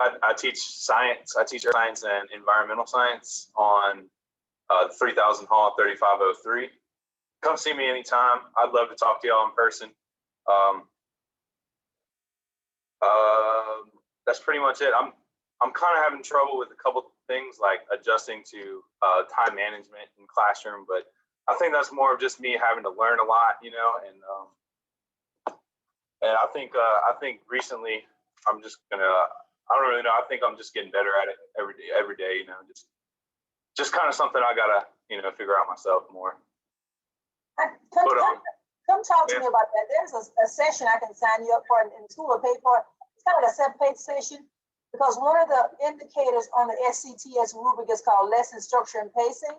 I teach science. I teach science and environmental science on 3000 Hall 3503. Come see me anytime. I'd love to talk to y'all in person. That's pretty much it. I'm kind of having trouble with a couple things like adjusting to time management in classroom, but I think that's more of just me having to learn a lot, you know, and I think recently I'm just gonna, I don't really know. I think I'm just getting better at it every day, you know, just kind of something I gotta, you know, figure out myself more. Come talk to me about that. There's a session I can sign you up for in school or pay for. It's kind of like a self-paced session because one of the indicators on the SCTS rubric is called lesson structure and pacing.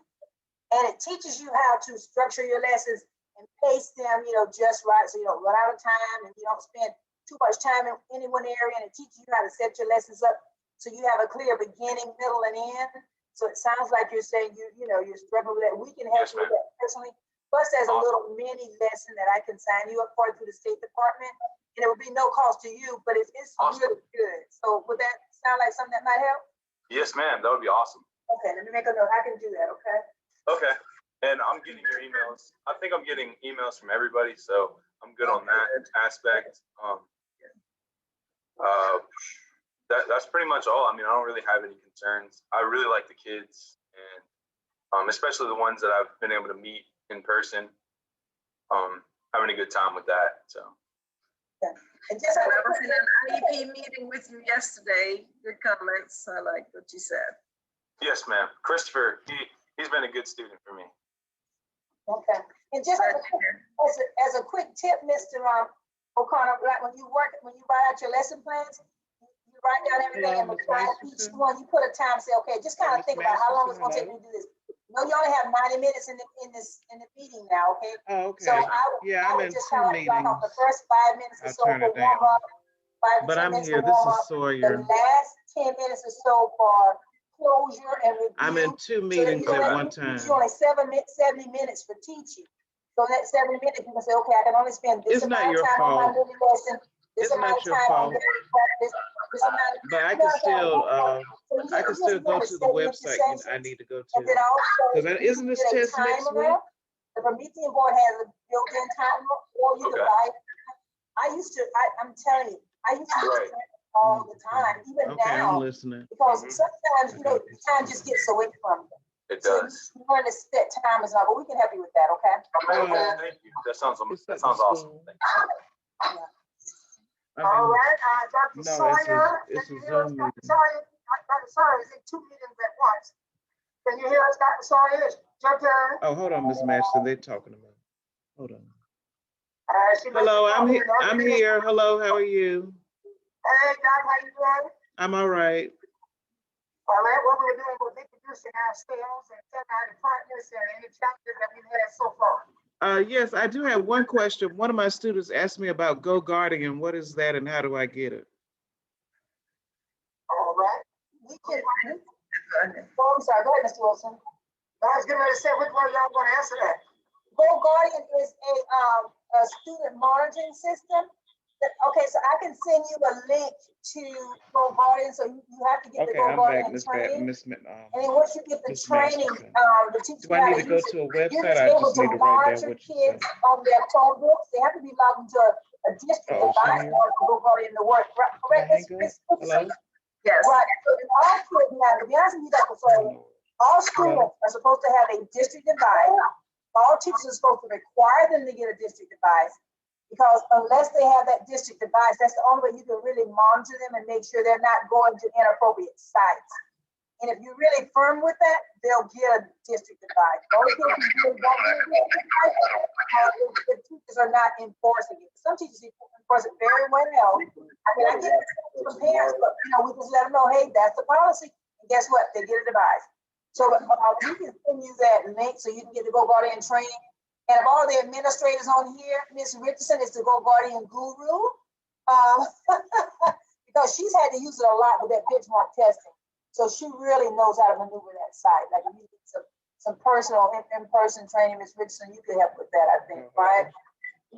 And it teaches you how to structure your lessons and pace them, you know, just right so you don't run out of time and you don't spend too much time in any one area, and it teaches you how to set your lessons up so you have a clear beginning, middle, and end. So it sounds like you're saying you're struggling with that. We can help you with that personally. Plus, there's a little mini lesson that I can sign you up for through the State Department, and it would be no cost to you, but it's awesome. Really good. So would that sound like something that might help? Yes, ma'am. That would be awesome. Okay, let me make a note. I can do that. Okay. Okay. And I'm getting your emails. I think I'm getting emails from everybody, so I'm good on that aspect. That's pretty much all. I mean, I don't really have any concerns. I really like the kids, and especially the ones that I've been able to meet in person. Having a good time with that. So. Yeah. And just I was in an IEP meeting with you yesterday. Good comments. I like what you said. Yes, ma'am. Christopher, he's been a good student for me. Okay. And just as a quick tip, Mr. O'Connor, like when you write out your lesson plans, you write down everything and beside each one, you put a time, say, okay, just kind of think about how long it's going to take me to do this. No, you only have 90 minutes in the meeting now, okay? Oh, okay. So I would just kind of block off the first 5 minutes or so for warm up, 5 to 10 minutes for warm up. The last 10 minutes or so for closure and review. I'm in 2 meetings at one time. You only 70 minutes for teaching. So that 70 minutes, you can say, okay, I can only spend this amount of time on my little lesson, this amount of time on this amount of time. But I can still go to the website I need to go to. Because isn't this test next week? The Promethean board has a built-in timer, or you can buy it. I'm telling you, I used to do it all the time, even now. I'm listening. Because sometimes, time just gets away from you. It does. You learn to set timers now, but we can help you with that, okay? Thank you. That sounds awesome. Yeah. All right, Dr. Sawyer. It's a Zoom meeting. Dr. Sawyer is in 2 meetings at once. Can you hear us, Dr. Sawyer? It's your turn. Oh, hold on, Ms. Maxton. They're talking about. Hold on. Hello, I'm here. Hello, how are you? Hey, Doc, how you doing? I'm all right. All right, what we're doing, we're introducing ourselves and telling our departments and any challenges that we've had so far. Yes, I do have one question. One of my students asked me about Go Guardian. What is that and how do I get it? All right. We can. Oh, I'm sorry. Go ahead, Mr. Wilson. I was getting ready to say, which one of y'all want to answer that? Go Guardian is a student monitoring system. Okay, so I can send you a link to Go Guardian. So you have to get the Go Guardian training. And then once you get the training, the teacher do I need to go to a website? I just need to write down what you said. Kids on their Chromebooks. They have to be logged into a district device in order to Go Guardian to work. Correct? Hello? Yes. Right. So all kids now, to be honest with you, Dr. Sawyer, all students are supposed to have a district device. All teachers are supposed to require them to get a district device, because unless they have that district device, that's the only way you can really monitor them and make sure they're not going to inappropriate sites. And if you're really firm with that, they'll get a district device. Most kids who really don't get the teachers are not enforcing it. Some teachers enforce it very well. I mean, I get some parents, but we just let them know, hey, that's the policy. And guess what? They get a device. So we can send you that link so you can get the Go Guardian training. And of all the administrators on here, Ms. Richardson is the Go Guardian guru, because she's had to use it a lot with that benchmark testing. So she really knows how to maneuver that site. Like if you need some personal in-person training, Ms. Richardson, you could help with that, I think, right?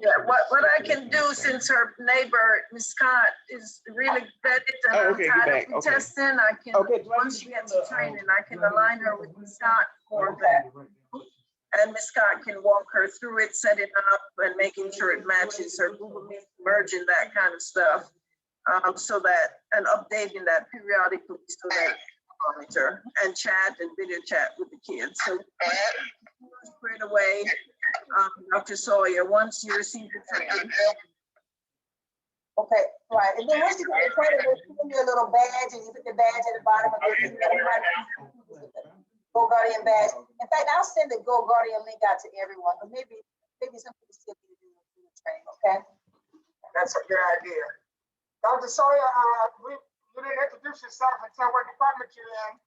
Yeah, what I can do, since her neighbor, Ms. Scott, is really vetted and Oh, I'm okay, tired you're of back. Okay. testing, I can, Okay, do I once need she to gets do to the, training, I can align her with Ms. Scott for that. And Ms. Scott can walk her through it, set it up, and making sure it matches her Google Meet, merging that kind of stuff. So that, and updating that periodically so that monitor and chat and video chat with the kids. So straight away, Dr. Sawyer, once you receive the training. Okay, right. And then once you get the credit, they give you a little badge, and you put the badge at the bottom of it. Go Guardian badge. In fact, I'll send the Go Guardian link out to everyone, but maybe some people still need to do the training, okay? That's a good idea. Dr. Sawyer, you didn't introduce yourself and tell what department you're in.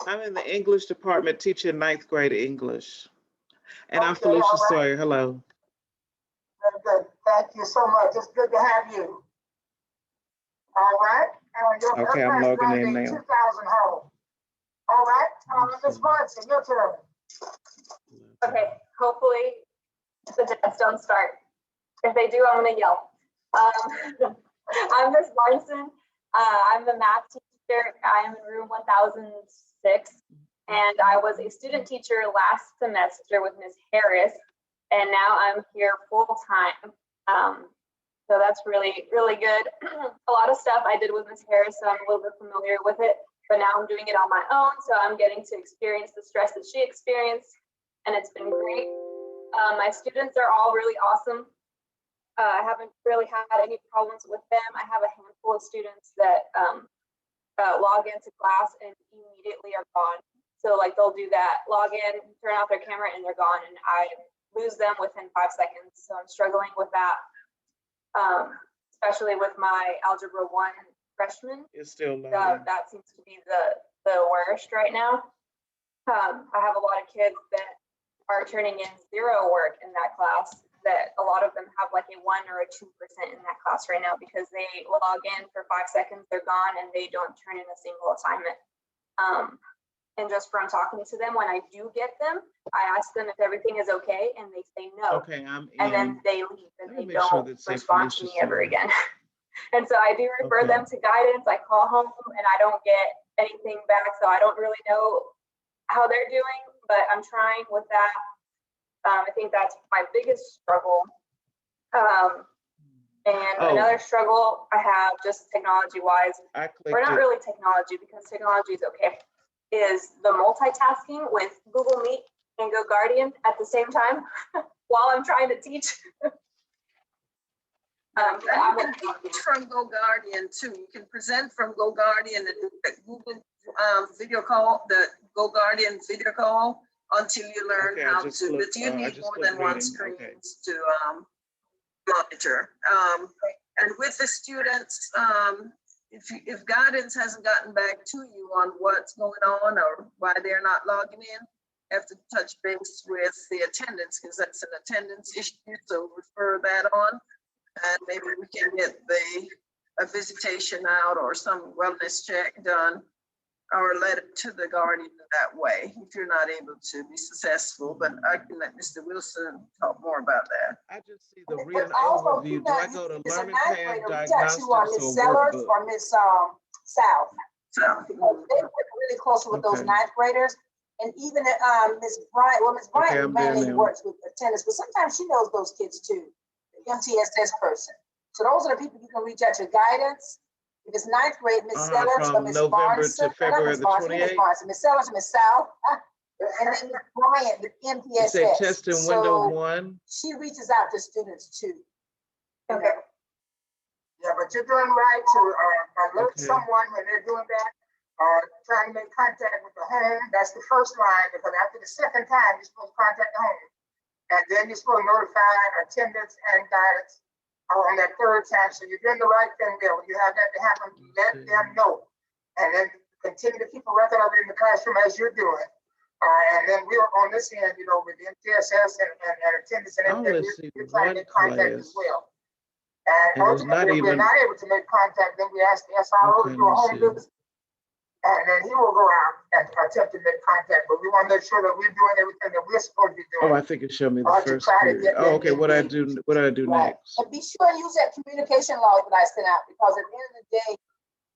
I'm in the English department teaching 9th grade English. And I'm Okay, Felicia all right. Sawyer. Hello. Very good. Thank you so much. It's good to have you. All right. And your Okay, I'm logging in now. 2,000 home. All right. Ms. Munson, your turn. Okay, hopefully the jets don't start. If they do, I'm gonna yell. I'm Ms. Larson. I'm the math teacher. I'm in room 1006. And I was a student teacher last semester with Ms. Harris. And now I'm here full time. So that's really, really good. A lot of stuff I did with Ms. Harris, so I'm a little bit familiar with it. But now I'm doing it on my own. So I'm getting to experience the stress that she experienced. And it's been great. My students are all really awesome. I haven't really had any problems with them. I have a handful of students that log into class and immediately are gone. So like they'll do that, log in, turn off their camera, and they're gone, and I lose them within 5 seconds. So I'm struggling with that, especially with my Algebra 1 freshman. It's still loading. That seems to be the worst right now. I have a lot of kids that are turning in 0 work in that class, that a lot of them have like a 1 or a 2% in that class right now because they log in for 5 seconds, they're gone, and they don't turn in a single assignment. And just from talking to them, when I do get them, I ask them if everything is okay, and they say no. Okay, I'm in. And then they leave and they make sure don't that's respond to me ever again. And so I do refer Okay. them to guidance. I call home and I don't get anything back, so I don't really know how they're doing, but I'm trying with that. I think that's my biggest struggle. And another struggle I have, just technology-wise, or not really technology, because technology is okay, is the multitasking with Google Meet and Go Guardian at the same time while I'm trying to teach. You can teach from Go Guardian too. You can present from Go Guardian and the Google video call, the Go Guardian video call, until you learn how to. But you need more than one screen to monitor. And with the students, if guidance hasn't gotten back to you on what's going on or why they're not logging in, you have to touch base with the attendance, because that's an attendance issue. So refer that on, and maybe we can get a visitation out or some wellness check done, or let it to the guardian that way if you're not able to be successful. But I can let Mr. Wilson talk more about that. I just see the reading overview. Do I go to learning pad, diagnostics, Miss or Sellers workbook? or Miss South? They work really closely with those 9th graders. And even Miss Bryant, well, Miss Bryant mainly works with attendance, but sometimes she knows those kids too, the MTSS person. So those are the people you can reach out to. Guidance. If it's 9th grade, Miss Sellers or Miss November Barnes, to February the 28th. Miss Sellers, Miss South, and then Miss Bryant, the MPSS. You say test in window 1. She reaches out to students too. Okay. Yeah, but you're doing right to alert someone when they're doing that, or trying to make contact with the home. That's the first line, because after the second time, you're supposed to contact the home. And then you're supposed to notify attendance and guidance on that third time. So you're doing the right thing there. When you have that to happen, let them know. And then continue to keep a record of it in the classroom as you're doing. And then we're on this end, with the MTSS and attendance and everything, we're trying to make contact as well. And ultimately, if we're not able to make contact, then we ask the SRO to do a home visit. And then he will go out and attempt to make contact, but we want to make sure that we're doing everything that we're supposed to be doing. Oh, I think it showed me the To first try to period. get Oh, them okay, what I do Right. next? And be sure and use that communication log that I sent out, because at the end of the day,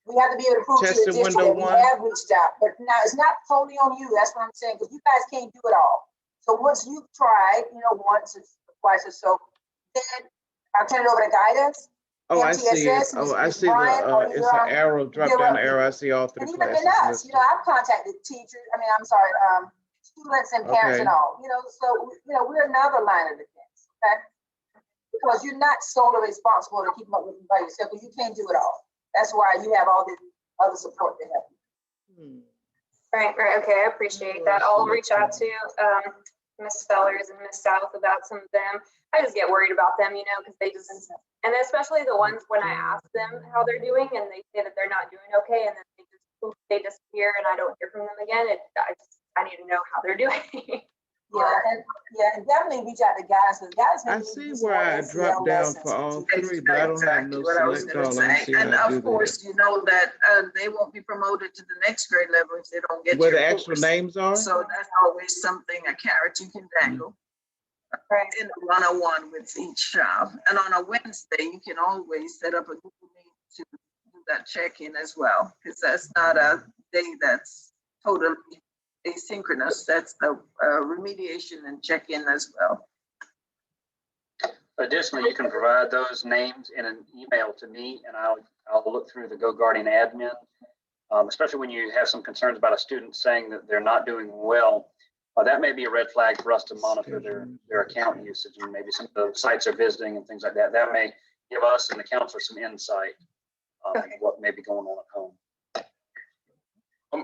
we have to be able to prove to the Testing district window that we one. have reached out. But now it's not totally on you. That's what I'm saying, because you guys can't do it all. So once you've tried, once or twice or so, then I'll turn it over to guidance. Oh, I see it. MTSS, Oh, I Ms. see Bryant, or it's an arrow, drop down arrow. I see all three And even classes in us, listed. I've contacted teachers, students and parents and Okay. all, so, we're another line of defense, okay? Because you're not solely responsible to keep them up with them by yourself, but you can't do it all. That's why you have all this other support to help you. Right, okay, I appreciate that. I'll reach out to Miss Fellers and Miss South about some of them. I just get worried about them, because they just, and especially the ones when I ask them how they're doing and they say that they're not doing okay, and then they disappear and I don't hear from them again. I need to know how they're doing. And definitely reach out to guys. I see where I dropped down for all three, but I don't have no select all. Let me see And how I do of course, that. you know that they won't be promoted to the next grade level if they don't get Where the your actual course. names are? So that's always something, a carrot you can dangle. Right. In a one-on-one with each child. And on a Wednesday, you can always set up a Google Meet to do that check-in as well, because that's not a day that's totally asynchronous. That's a remediation and check-in as well. Additionally, you can provide those names in an email to me, and I'll look through the Go Guardian admin, especially when you have some concerns about a student saying that they're not doing well. That may be a red flag for us to monitor their account usage, and maybe some of the sites are visiting and things like that. That may give us and the counselor some insight on what may be going on at home.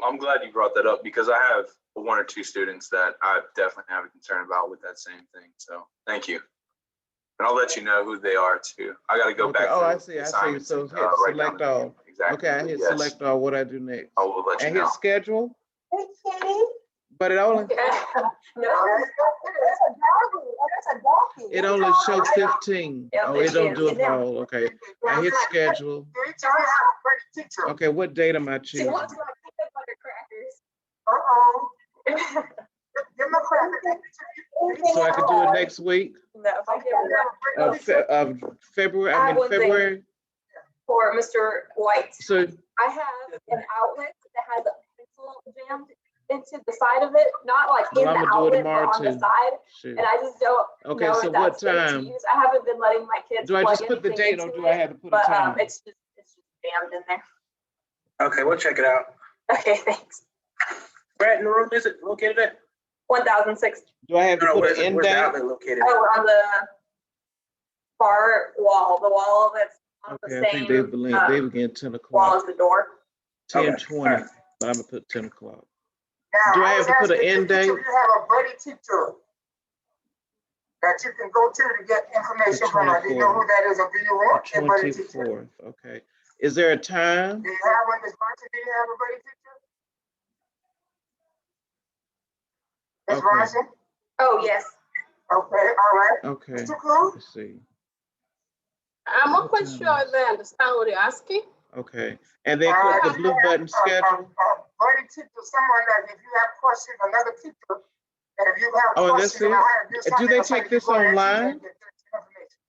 I'm glad you brought that up, because I have one or two students that I definitely have a concern about with that same thing. So thank you. And I'll let you know who they are too. I got to go back. Oh, I see. So hit select all. Exactly. Okay, I hit select all. What I do next? I will let you know. And hit schedule. Hey, Kitty. But it only It only shows 15. Oh, it don't do it all. Okay. I hit schedule. Okay, what date am I choosing? So I could do it next week? February? For Mr. White. So I have an outlet that has a pencil jammed into the side of it, not like in the outlet, but on the side. Shoot. And I just don't Okay, know so if what that's safe to time? use. I haven't been letting my kids. Do I plug just put the anything date or into do I it, have to put a but time? it's just jammed in there. Okay, we'll check it out. Okay, thanks. Where in the room is it located at? 1006. Do I have to put an end where's the date? outlet located? Oh, on the far wall, the wall that's on Okay, the I same think they begin 10 wall o'clock. as the door. 10:20, but I'm gonna put 10 o'clock. Do I have to put an end date? You have a buddy teacher that you can go to get information from. Do you know who that is, or do you want a buddy teacher? 24th, okay. Is there a time? Do you have one, Ms. Bronson? Do you have a buddy teacher? Ms. Okay. Bronson? Oh, yes. Okay, all right. Okay, Mr. Cruz? let's see. I'm not quite sure I understand what you're asking. Okay, and then click the blue button schedule. Buddy teacher, someone that if you have questions, another teacher, and if you have Oh, and questions that's about how to do it? something, Do they or something, take this you go ahead and online? get that information.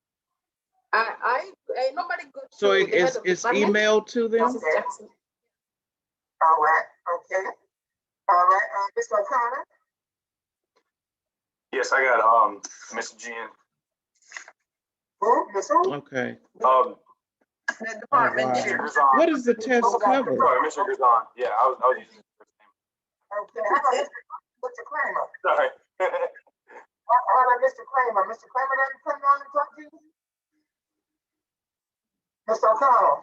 I nobody goes to So the head of it's department. emailed to them? Mrs. Jackson. All right, okay. All right, Mr. O'Connor? Yes, I got Mr. Jean. Who, Ms. Who? Okay. The department wow. chair. What does the test cover? Sorry, Mr. Gazan. Yeah, I was using his first name. Okay, how about Mr. Kramer? Sorry. How about Mr. Kramer? Mr. Kramer doesn't come on and talk to you? Mr. O'Connell?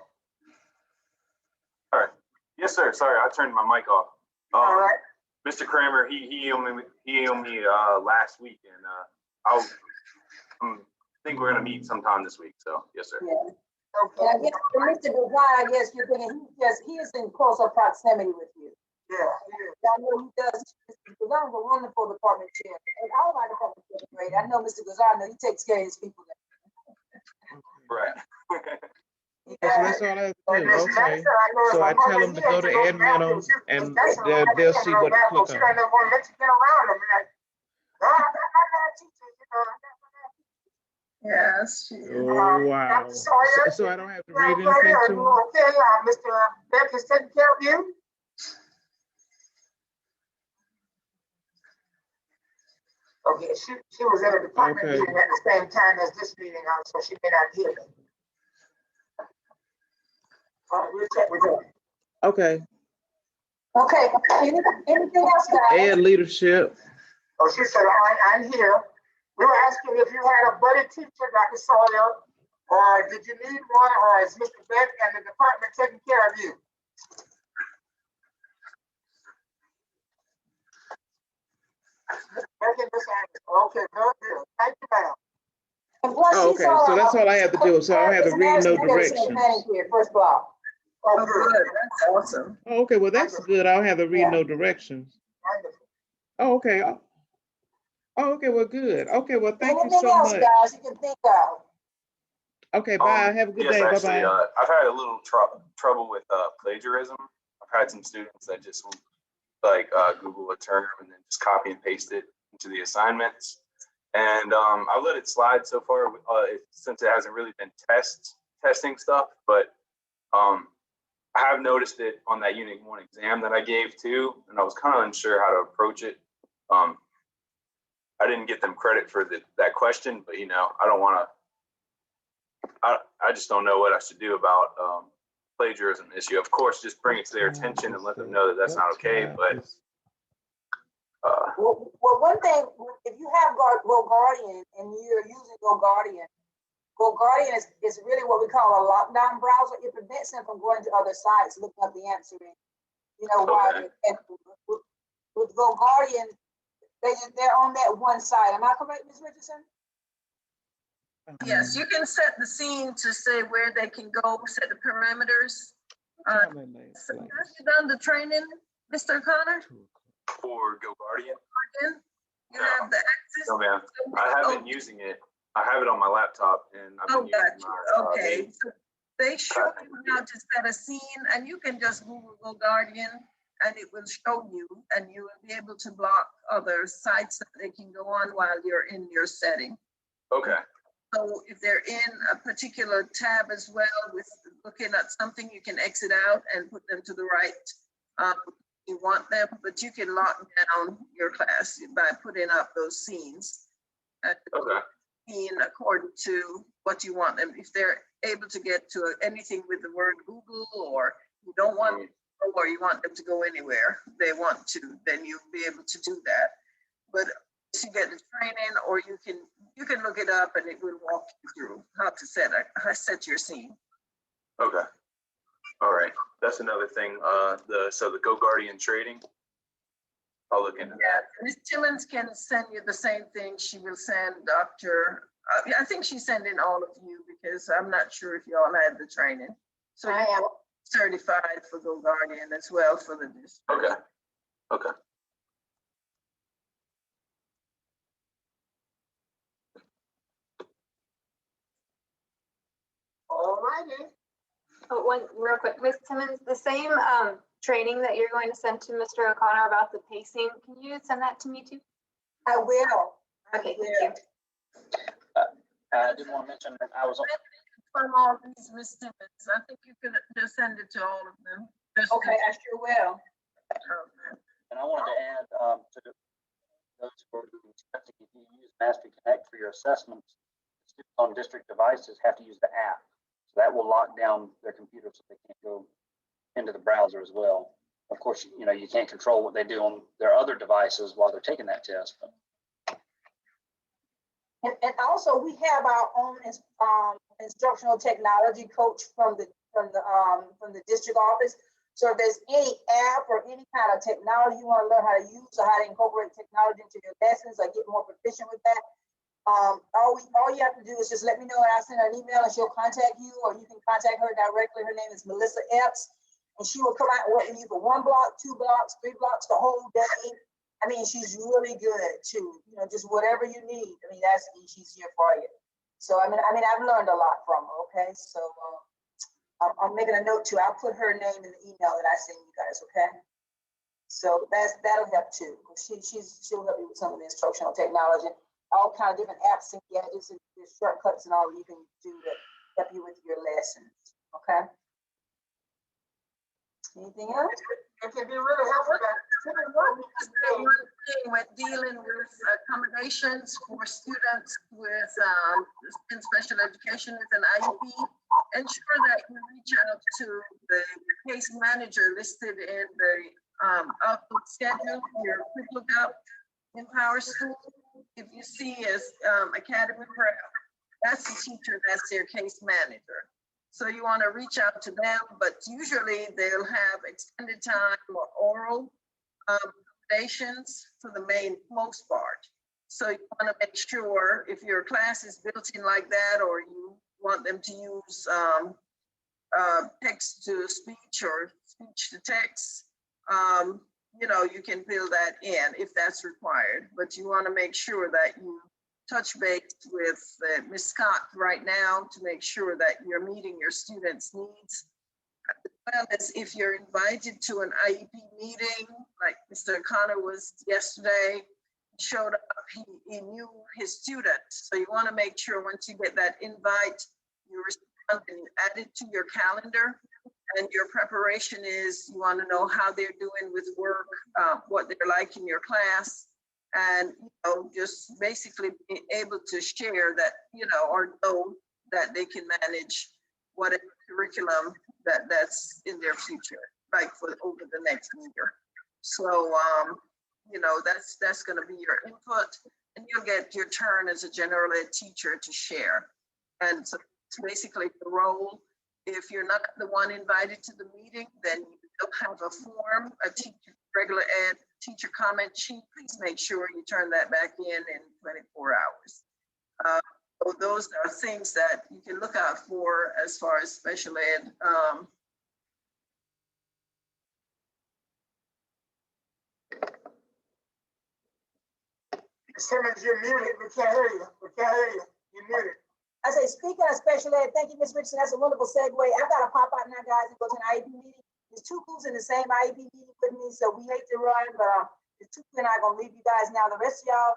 All right. Yes, sir. Sorry, I turned my mic off. All right. Mr. Kramer, he emailed me last week, and I think we're gonna meet sometime this week. So yes, sir. Yeah. Okay. And I guess for Mr. Devine, I guess you're thinking he is in closer proximity with you. Yeah, I know he does. Mr. Devine is a wonderful department chair, and all of our department chairs are great. I know Mr. Gazan, he takes care of his people. Right. He Oh, so that's all I have to And do, Miss okay. Jackson, I know So it's I a tell them to go to admin on, and they'll see what to click She on. don't want to let you get around them. Like, oh, I'm not teaching, you know. Yes, she is. Oh, wow. Dr. Sawyer, So I don't have to you read okay? anything Are to you them? okay? Mr. Beck is taking care of you? Okay, she was in a department Okay. meeting at the same time as this meeting, so she may not hear me. We'll check with her. Okay. Okay, anything else, guys? Ed leadership. Oh, she said, I'm here. We were asking if you had a buddy teacher, Dr. Sawyer, or did you need one, or is Mr. Beck and the department taking care of you? Okay, good, good. Thank you, ma'am. And plus, Oh, she's okay, so that's all I have to do, so I don't have to read no directions. First block. Oh, Oh, good. good, that's awesome. Oh, okay, well, that's good. I don't have to read Yeah. no directions. Wonderful. Oh, okay. Oh, okay, well, good. Okay, well, thank you Anything so else, much. guys, you can think of? Okay, bye. Have a good Yes, day. actually, Bye-bye. I've had a little trouble with plagiarism. I've had some students that just like Google a term and then just copy and paste it into the assignments. And I've let it slide so far since it hasn't really been testing stuff. But I have noticed it on that Unit 1 exam that I gave too, and I was kind of unsure how to approach it. I didn't get them credit for that question, but I don't want to. I just don't know what I should do about plagiarism issue. Of course, just bring it to their attention and let them know that that's not okay. But Well, one thing, if you have GoGuardian and you're using GoGuardian is really what we call a lockdown browser. It prevents them from going to other sites, looking up the answer. While with GoGuardian, they're on that one site. Am I correct, Ms. Richardson? Yes, you can set the scene to say where they can go, set the parameters. Have you done the training, Mr. Connor? for GoGuardian, You have the access? no, ma'am. I have been using it. I have it on my laptop, and I've been got using you. my Okay. So they show you how to set a scene, and you can just Google GoGuardian, and it will show you, and you will be able to block other sites that they can go on while you're in your setting. Okay. So if they're in a particular tab as well with looking at something, you can exit out and put them to the right. You want them, but you can lock down your class by putting up those scenes. Okay. In according to what you want them. If they're able to get to anything with the word Google, or you don't want them to go, or you want them to go anywhere they want to, then you'll be able to do that. But if you get the training, or you can look it up and it will walk you through how to set your scene. Okay. All right. That's another thing. The GoGuardian trading. I'll look into that. Ms. Timmons can send you the same thing. She will send Dr. I think she's sending all of you, because I'm not sure if you all had the training. So I am certified for GoGuardian as well for the district. Okay. Okay. All righty. Oh, one real quick, Ms. Timmons, the same training that you're going to send to Mr. O'Connor about the pacing, can you send that to me too? I will. Okay, thank you. I did want to mention that I was on. From all these, Ms. Timmons, I think you could just send it to all of them. Okay, I sure will. And I wanted to add to those who are expecting, if you use Mastery Connect for your assessments, students on district devices have to use the app. So that will lock down their computer so they can't go into the browser as well. Of course, you can't control what they do on their other devices while they're taking that test. But. And also, we have our own instructional technology coach from the district office. So if there's any app or any kind of technology you want to learn how to use, or how to incorporate technology into your lessons, or get more proficient with that, all you have to do is just let me know, and I'll send her an email and she'll contact you, or you can contact her directly. Her name is Melissa Epps, and she will come out and work with you for 1 block, 2 blocks, 3 blocks, the whole day. I mean, she's really good too. Just whatever you need. I mean, she's here for you. So I mean, I've learned a lot from her. Okay, so I'm making a note too. I'll put her name in the email that I send you guys, okay? So that'll help too. She'll help you with some of the instructional technology, all kind of different apps and gadgets and shortcuts and all you can do to help you with your lessons, okay? Anything else? It can be really helpful. One thing with dealing with accommodations for students with in special education with an IEP, ensure that you reach out to the case manager listed in the Outlook schedule, your quick lookup in Power School. If you see as Academy Prep, that's the teacher, that's their case manager. So you want to reach out to them, but usually they'll have extended time or oral accommodations for the most part. So you want to make sure if your class is built in like that, or you want them to use text to speech or speech to text, you know, you can fill that in if that's required. But you want to make sure that you touch base with Ms. Scott right now to make sure that you're meeting your students' needs. As well as if you're invited to an IEP meeting, like Mr. Connor was yesterday, he showed up, he knew his students. So you want to make sure once you get that invite, you respond and you add it to your calendar. And your preparation is, you want to know how they're doing with work, what they're like in your class. And, you know, just basically be able to share that, you know, or know that they can manage whatever curriculum that's in their future, like for over the next year. So, you know, that's going to be your input, and you'll get your turn as a general ed teacher to share. And so it's basically the role. If you're not the one invited to the meeting, then you have a form, a teacher, regular ed teacher comment sheet. Please make sure you turn that back in 24 hours. So those are things that you can look out for as far as special ed. Simmons, you're muted. We can't hear you. We can't hear you. You're muted. I say, speaking of special ed, thank you, Ms. Richardson. That's a wonderful segue. I've got to pop out now, guys, and go to an IEP meeting. There's two schools in the same IEP meeting with me, so we hate to run, but the two and I are gonna leave you guys now. The rest of y'all,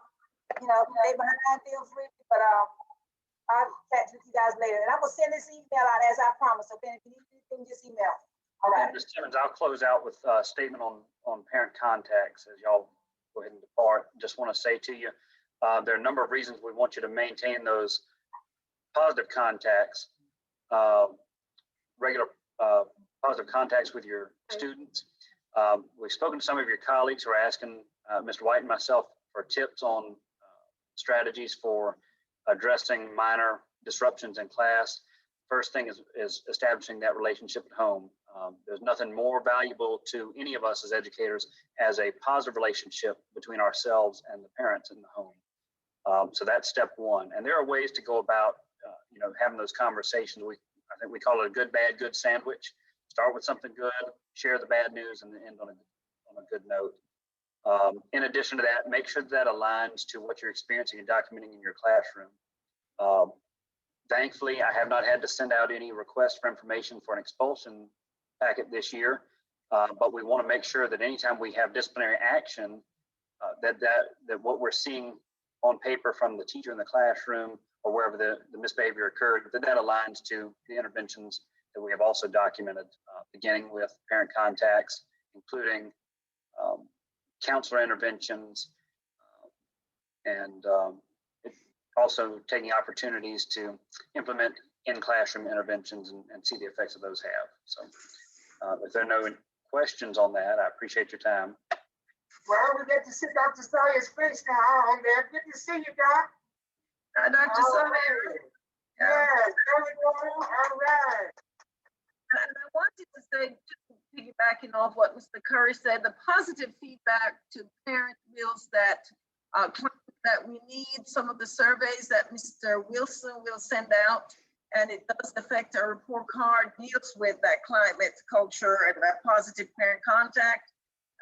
you know, stay behind, feel free, but I'll catch with you guys later. And I'm gonna send this email out as I promised. Okay, if you need anything, just email. All right. Ms. Simmons, I'll close out with a statement on parent contacts as y'all go ahead and depart. Just want to say to you, there are a number of reasons we want you to maintain those positive contacts, regular positive contacts with your students. We've spoken to some of your colleagues who are asking Mr. White and myself for tips on strategies for addressing minor disruptions in class. First thing is establishing that relationship at home. There's nothing more valuable to any of us as educators as a positive relationship between ourselves and the parents in the home. So that's step one. And there are ways to go about, you know, having those conversations. I think we call it a good, bad, good sandwich. Start with something good, share the bad news, and then end on a good note. In addition to that, make sure that aligns to what you're experiencing and documenting in your classroom. Thankfully, I have not had to send out any requests for information for an expulsion packet this year, but we want to make sure that anytime we have disciplinary action, that what we're seeing on paper from the teacher in the classroom or wherever the misbehavior occurred, that aligns to the interventions that we have also documented, beginning with parent contacts, including counselor interventions, and also taking opportunities to implement in-classroom interventions and see the effects that those have. So if there are no questions on that, I appreciate your time. Well, we get to see Dr. Sawyer's face now on there. Good to see you, Doc. Dr. Sawyer. Yeah, there we go. All right. And I wanted to say, piggybacking off what Mr. Curry said, the positive feedback to parent bills that we need some of the surveys that Mr. Wilson will send out, and it does affect our report card, deals with that climate, culture, and that positive parent contact.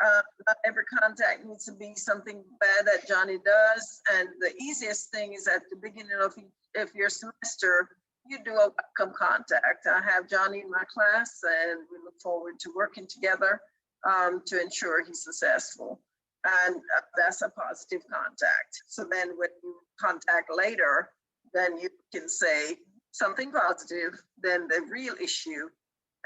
Not every contact needs to be something bad that Johnny does, and the easiest thing is at the beginning of your semester, you do a welcome contact. I have Johnny in my class and we look forward to working together to ensure he's successful. And that's a positive contact. So then when you contact later, then you can say something positive, then the real issue.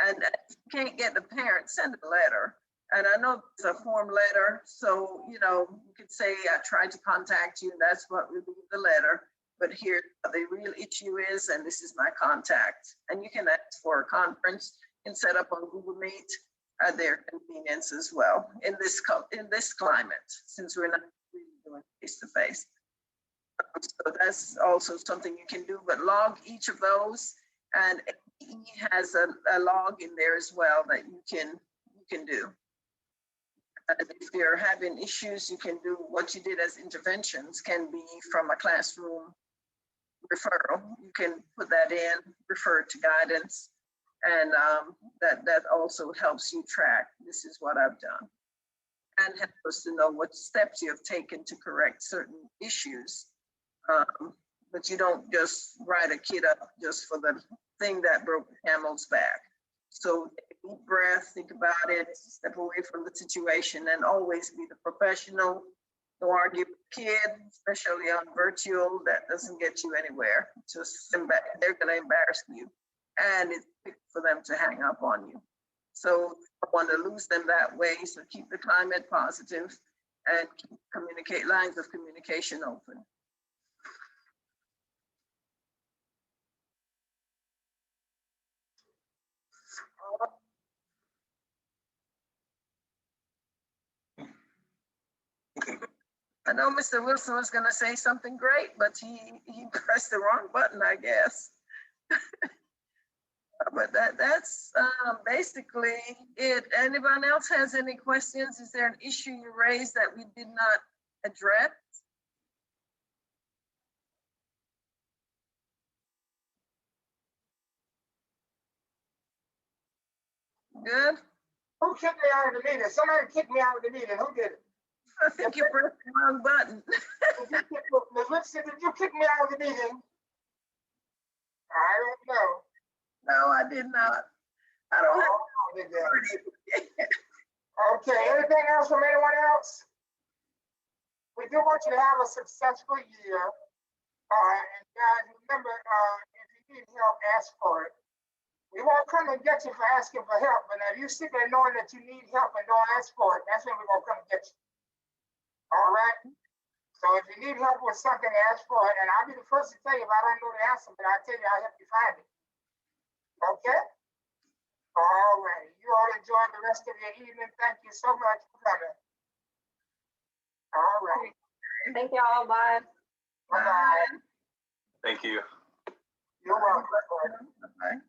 And if you can't get the parent, send a letter. And I know it's a form letter, so, you know, you could say, I tried to contact you, and that's what would be the letter. But here, the real issue is, and this is my contact. And you can ask for a conference and set up on Google Meet at their convenience as well in this climate, since we're not really doing face-to-face. So that's also something you can do, but log each of those, and AE has a log in there as well that you can do. And if you're having issues, you can do what you did as interventions, can be from a classroom referral. You can put that in, refer to guidance, and that also helps you track, this is what I've done, and help us to know what steps you have taken to correct certain issues. But you don't just write a kid up just for the thing that broke the camel's back. So deep breath, think about it, step away from the situation, and always be the professional. Don't argue with the kid, especially on virtual, that doesn't get you anywhere. Just they're gonna embarrass you, and it's quick for them to hang up on you. So I want to lose them that way, so keep the climate positive and keep lines of communication open. I know Mr. Wilson was going to say something great, but he pressed the wrong button, I guess. But that's basically it. Anyone else has any questions? Is there an issue you raised that we did not address? Good. Who kicked me out of the meeting? Somebody kicked me out of the meeting. Who did it? I think you pressed the wrong button. Ms. Lipson, did you kick me out of the meeting? I don't know. No, I did not. I don't have. Okay, anything else from anyone else? We do want you to have a successful year. And guys, remember, if you need help, ask for it. We won't come and get you for asking for help, but if you sit there knowing that you need help and don't ask for it, that's when we're gonna come get you. All right? So if you need help with something, ask for it. And I'll be the first to tell you if I don't know the answer, but I'll tell you, I'll help you find it. Okay? All right. You all enjoy the rest of your evening. Thank you so much for coming. All right. Thank you all. Bye. Bye-bye. Thank you. You're welcome. Bye.